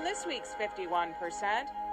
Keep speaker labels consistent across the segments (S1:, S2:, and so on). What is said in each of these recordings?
S1: On this week's 51%,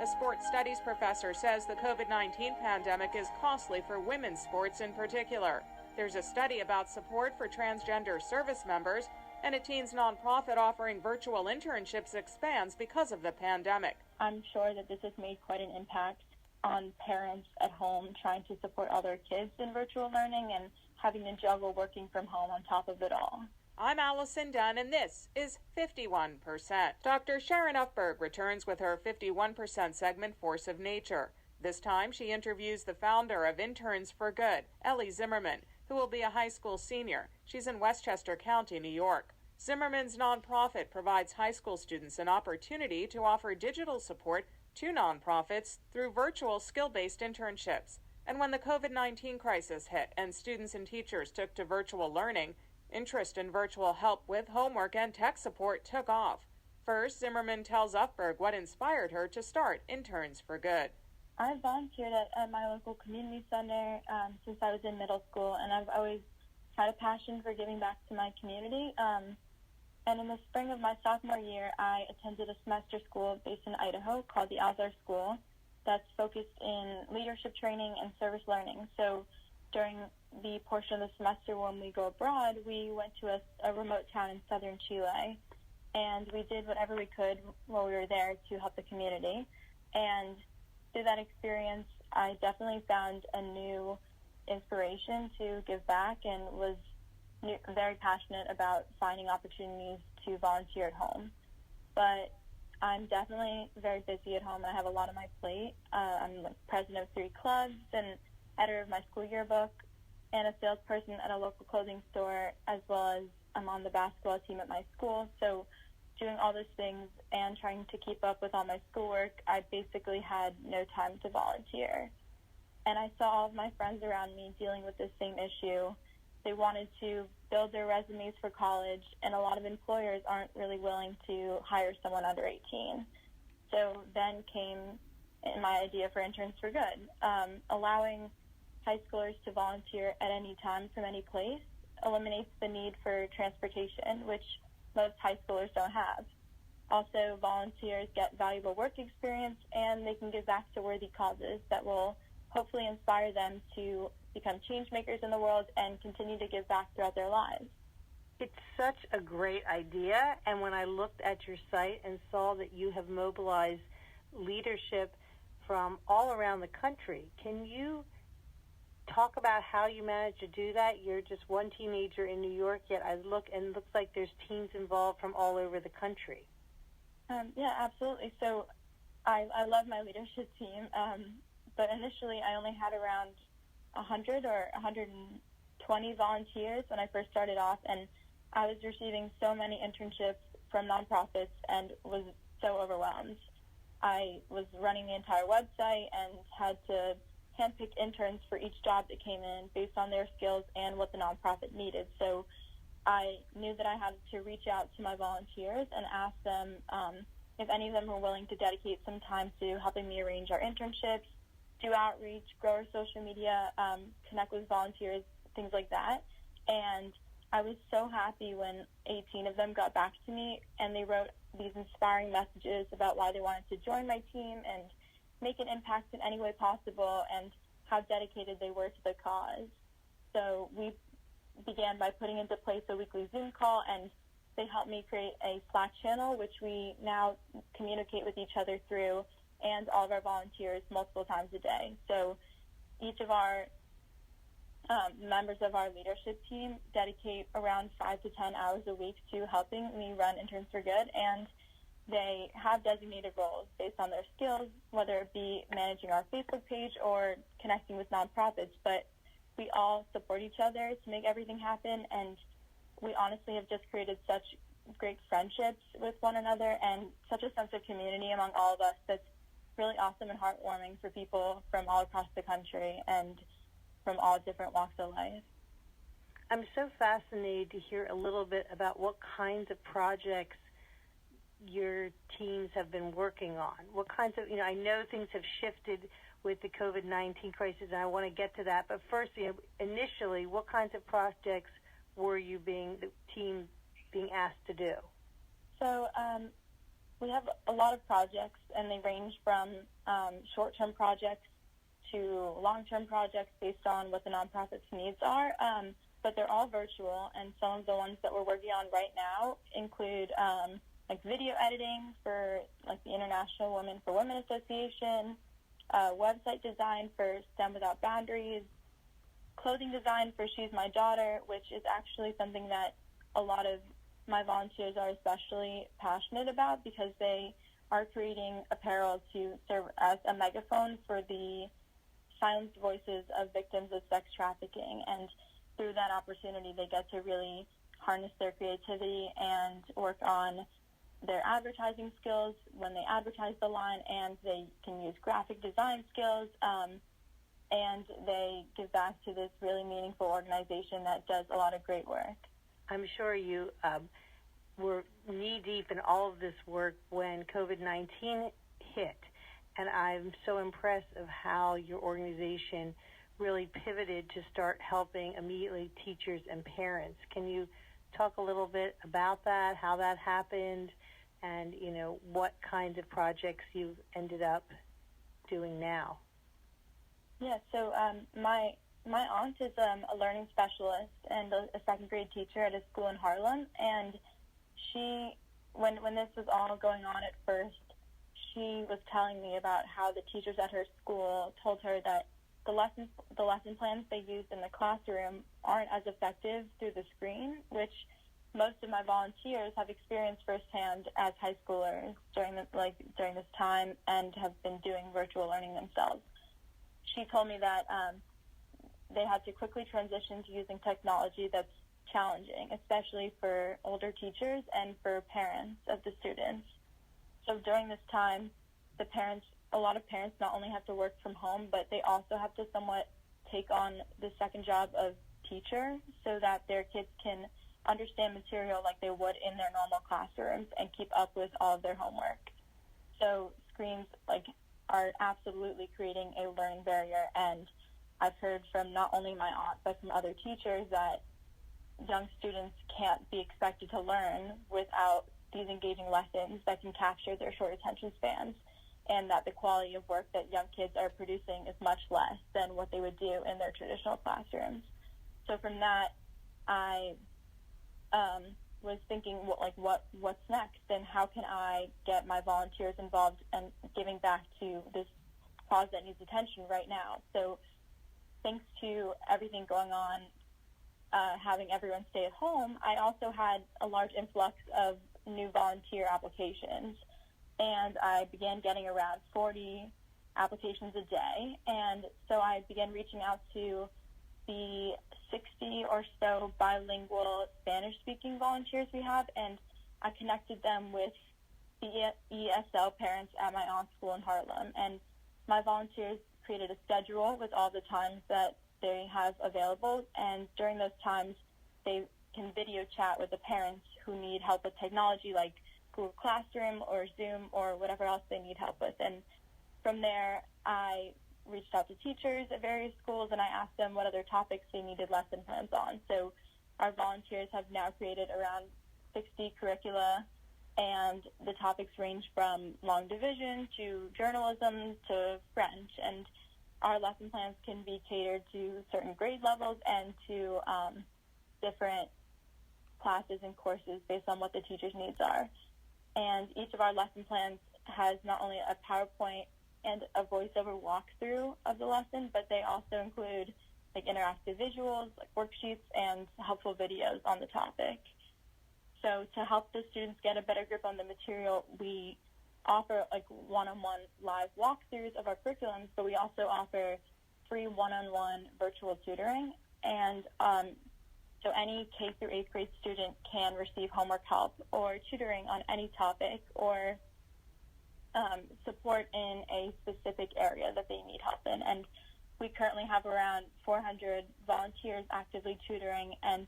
S1: a sports studies professor says the COVID-19 pandemic is costly for women's sports in particular. There's a study about support for transgender service members, and a teens nonprofit offering virtual internships expands because of the pandemic.
S2: I'm sure that this has made quite an impact on parents at home trying to support all their kids in virtual learning and having to juggle working from home on top of it all.
S1: I'm Allison Dunn, and this is 51%. Dr. Sharon Upberg returns with her 51% segment, Force of Nature. This time, she interviews the founder of Interns for Good, Ellie Zimmerman, who will be a high school senior. She's in Westchester County, New York. Zimmerman's nonprofit provides high school students an opportunity to offer digital support to nonprofits through virtual skill-based internships. And when the COVID-19 crisis hit and students and teachers took to virtual learning, interest in virtual help with homework and tech support took off. First, Zimmerman tells Upberg what inspired her to start Interns for Good.
S2: I volunteered at my local community center since I was in middle school, and I've always had a passion for giving back to my community. And in the spring of my sophomore year, I attended a semester school based in Idaho called the Alzar School that's focused in leadership training and service learning. So during the portion of the semester when we go abroad, we went to a remote town in southern Chile, and we did whatever we could while we were there to help the community. And through that experience, I definitely found a new inspiration to give back and was very passionate about finding opportunities to volunteer at home. But I'm definitely very busy at home, and I have a lot on my plate. I'm the president of 3 clubs and editor of my school yearbook and a salesperson at a local clothing store, as well as I'm on the basketball team at my school. So doing all those things and trying to keep up with all my schoolwork, I basically had no time to volunteer. And I saw all of my friends around me dealing with the same issue. They wanted to build their resumes for college, and a lot of employers aren't really willing to hire someone under 18. So then came my idea for Interns for Good, allowing high schoolers to volunteer at any time from any place eliminates the need for transportation, which most high schoolers don't have. Also, volunteers get valuable work experience, and they can give back to worthy causes that will hopefully inspire them to become change makers in the world and continue to give back throughout their lives.
S3: It's such a great idea, and when I looked at your site and saw that you have mobilized leadership from all around the country, can you talk about how you managed to do that? You're just one teenager in New York, yet I look and it looks like there's teams involved from all over the country.
S2: Yeah, absolutely. So I love my leadership team, but initially I only had around 100 or 120 volunteers when I first started off, and I was receiving so many internships from nonprofits and was so overwhelmed. I was running the entire website and had to handpick interns for each job that came in based on their skills and what the nonprofit needed. So I knew that I had to reach out to my volunteers and ask them if any of them were willing to dedicate some time to helping me arrange our internships, do outreach, grow our social media, connect with volunteers, things like that. And I was so happy when 18 of them got back to me and they wrote these inspiring messages about why they wanted to join my team and make an impact in any way possible and how dedicated they were to the cause. So we began by putting into place a weekly Zoom call, and they helped me create a Slack channel, which we now communicate with each other through, and all of our volunteers multiple times a day. So each of our members of our leadership team dedicate around 5 to 10 hours a week to helping me run Interns for Good, and they have designated roles based on their skills, whether it be managing our Facebook page or connecting with nonprofits. But we all support each other to make everything happen, and we honestly have just created such great friendships with one another and such a sense of community among all of us that's really awesome and heartwarming for people from all across the country and from all different walks of life.
S3: I'm so fascinated to hear a little bit about what kinds of projects your teams have been working on. What kinds of, I know things have shifted with the COVID-19 crisis, and I want to get to that. But first, initially, what kinds of projects were the team being asked to do?
S2: So We have a lot of projects, and they range from short-term projects to long-term projects based on what the nonprofit's needs are. But they're all virtual, and some of the ones that we're working on right now include like video editing for like the International Women for Women Association, website design for STEM Without Boundaries, clothing design for She's My Daughter, which is actually something that a lot of my volunteers are especially passionate about because they are creating apparel to serve as a megaphone for the silenced voices of victims of sex trafficking. And through that opportunity, they get to really harness their creativity and work on their advertising skills when they advertise the line, and they can use graphic design skills, and they give back to this really meaningful organization that does a lot of great work.
S3: I'm sure you were knee-deep in all of this work when COVID-19 hit, and I'm so impressed of how your organization really pivoted to start helping immediately teachers and parents. Can you talk a little bit about that, how that happened, and, you know, what kinds of projects you've ended up doing now?
S2: Yeah, so my aunt is a learning specialist and a second grade teacher at a school in Harlem, and she, when this was all going on at first, she was telling me about how the teachers at her school told her that the lesson plans they used in the classroom aren't as effective through the screen, which most of my volunteers have experienced firsthand as high schoolers during this time and have been doing virtual learning themselves. She told me that they had to quickly transition to using technology that's challenging, especially for older teachers and for parents of the students. So during this time, a lot of parents not only have to work from home, but they also have to somewhat take on the second job of teacher so that their kids can understand material like they would in their normal classrooms and keep up with all of their homework. So screens are absolutely creating a learning barrier, and I've heard from not only my aunt but from other teachers that young students can't be expected to learn without these engaging lessons that can capture their short attention spans, and that the quality of work that young kids are producing is much less than what they would do in their traditional classrooms. So from that, I was thinking, what's next, and how can I get my volunteers involved and giving back to this cause that needs attention right now. So thanks to everything going on, having everyone stay at home, I also had a large influx of new volunteer applications, and I began getting around 40 applications a day. And so I began reaching out to the 60 or so bilingual Spanish-speaking volunteers we have, and I connected them with the ESL parents at my aunt's school in Harlem. And my volunteers created a schedule with all the times that they have available, and during those times they can video chat with the parents who need help with technology like Google Classroom or Zoom or whatever else they need help with. And from there, I reached out to teachers at various schools, and I asked them what other topics they needed lesson plans on. So our volunteers have now created around 60 curricula, and the topics range from long division to journalism to French. And our lesson plans can be catered to certain grade levels and to different classes and courses based on what the teacher's needs are. And each of our lesson plans has not only a PowerPoint and a voiceover walkthrough of the lesson, but they also include interactive visuals, worksheets, and helpful videos on the topic. So to help the students get a better grip on the material, we offer one-on-one live walkthroughs of our curriculums, but we also offer free one-on-one virtual tutoring. And so any K through 8th grade student can receive homework help or tutoring on any topic or support in a specific area that they need help in. And we currently have around 400 volunteers actively tutoring, and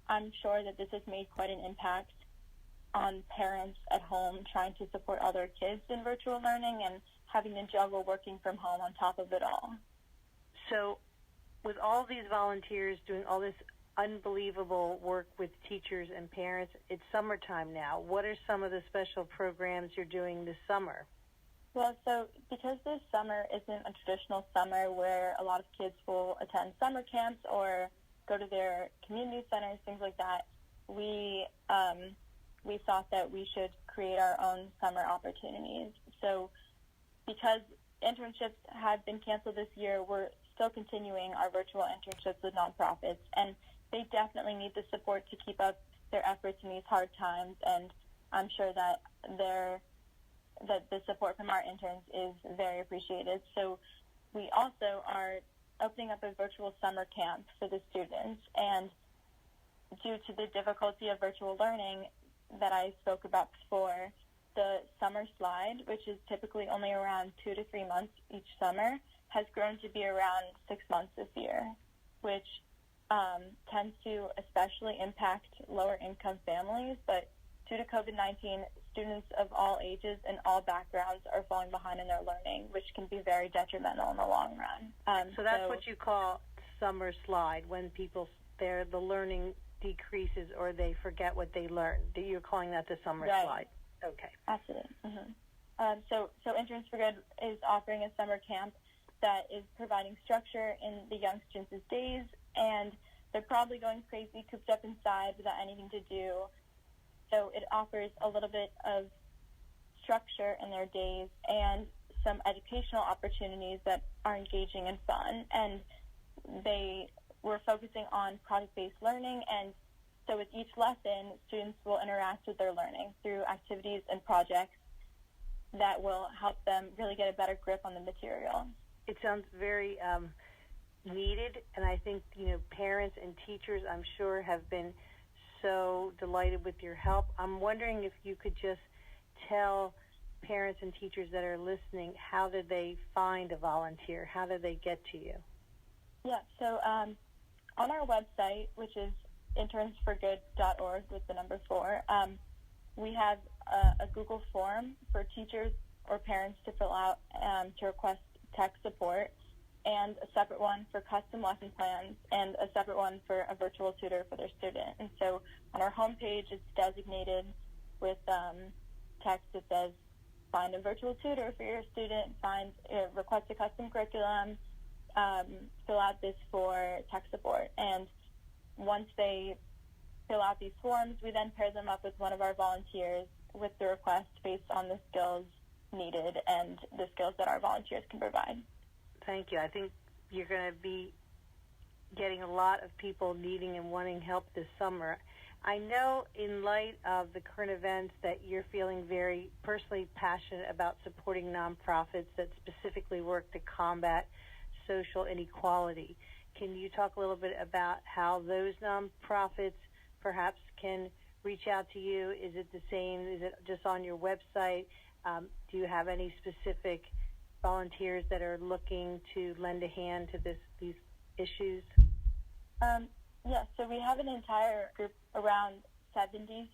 S2: I'm sure that this has made quite an impact on parents at home trying to support all their kids in virtual learning and having to juggle working from home on top of it all.
S3: So with all these volunteers doing all this unbelievable work with teachers and parents. It's summertime now. What are some of the special programs you're doing this summer?
S2: Well, so because this summer isn't a traditional summer where a lot of kids will attend summer camps or go to their community centers, things like that, we thought that we should create our own summer opportunities. So because internships have been canceled this year, we're still continuing our virtual internships with nonprofits, and they definitely need the support to keep up their efforts in these hard times, and I'm sure that the support from our interns is very appreciated. So we also are opening up a virtual summer camp for the students, and due to the difficulty of virtual learning that I spoke about before, the summer slide, which is typically only around 2 to 3 months each summer, has grown to be around 6 months this year, which tends to especially impact lower income families. But due to COVID-19, students of all ages and all backgrounds are falling behind in their learning, which can be very detrimental in the long run.
S3: So that's what you call summer slide, when the learning decreases or they forget what they learned. You're calling that the summer slide. Okay.
S2: Absolutely. Mm-hmm. So Interns for Good is offering a summer camp that is providing structure in the young students' days, and they're probably going crazy, cooped up inside without anything to do. So it offers a little bit of structure in their days and some educational opportunities that are engaging and fun. And we're focusing on project-based learning, and so with each lesson, students will interact with their learning through activities and projects that will help them really get a better grip on the material.
S3: It sounds very needed, and I think parents and teachers, I'm sure, have been so delighted with your help. I'm wondering if you could just tell parents and teachers that are listening, how do they find a volunteer? How do they get to you?
S2: Yeah, so on our website, which is internsforgood.org with the number 4, we have a Google form for teachers or parents to fill out to request tech support, and a separate one for custom lesson plans, and a separate one for a virtual tutor for their student. And so on our homepage, it's designated with text that says, find a virtual tutor for your student, request a custom curriculum, fill out this for tech support. And once they fill out these forms, we then pair them up with one of our volunteers with the request based on the skills needed and the skills that our volunteers can provide.
S3: Thank you. I think you're going to be getting a lot of people needing and wanting help this summer. I know in light of the current events that you're feeling very personally passionate about supporting nonprofits that specifically work to combat social inequality. Can you talk a little bit about how those nonprofits perhaps can reach out to you? Is it the same? Is it just on your website? Do you have any specific volunteers that are looking to lend a hand to these issues?
S2: Yes, so we have an entire group, around 70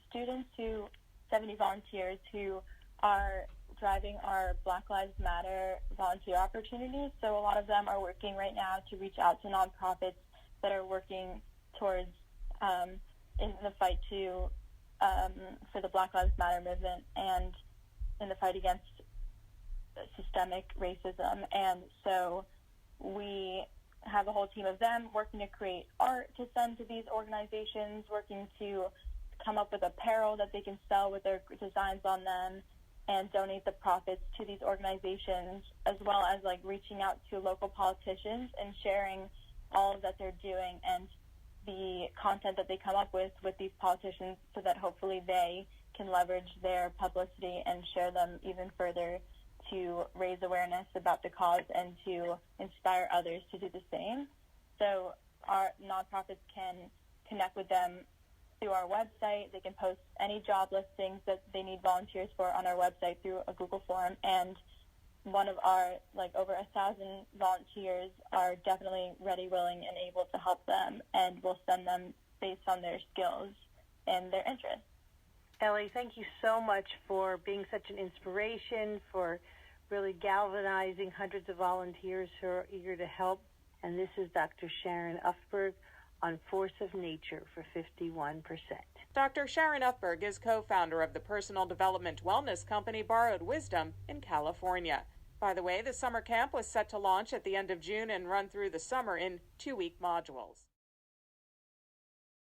S2: volunteers who are driving our Black Lives Matter volunteer opportunities. So a lot of them are working right now to reach out to nonprofits that are working towards in the fight for the Black Lives Matter movement and in the fight against systemic racism. And so we have a whole team of them working to create art to send to these organizations, working to come up with apparel that they can sell with their designs on them and donate the profits to these organizations, as well as reaching out to local politicians and sharing all that they're doing and the content that they come up with these politicians, so that hopefully they can leverage their publicity and share them even further to raise awareness about the cause and to inspire others to do the same. So our nonprofits can connect with them through our website. They can post any job listings that they need volunteers for on our website through a Google form. And one of our, over 1,000 volunteers are definitely ready, willing, and able to help them, and we'll send them based on their skills and their interests.
S3: Ellie, thank you so much for being such an inspiration, for really galvanizing hundreds of volunteers who are eager to help. And this is Dr. Sharon Ufberg on Force of Nature for 51%.
S1: Dr. Sharon Ufberg is co-founder of the personal development wellness company Borrowed Wisdom in California. By the way, the summer camp was set to launch at the end of June and run through the summer in 2-week modules.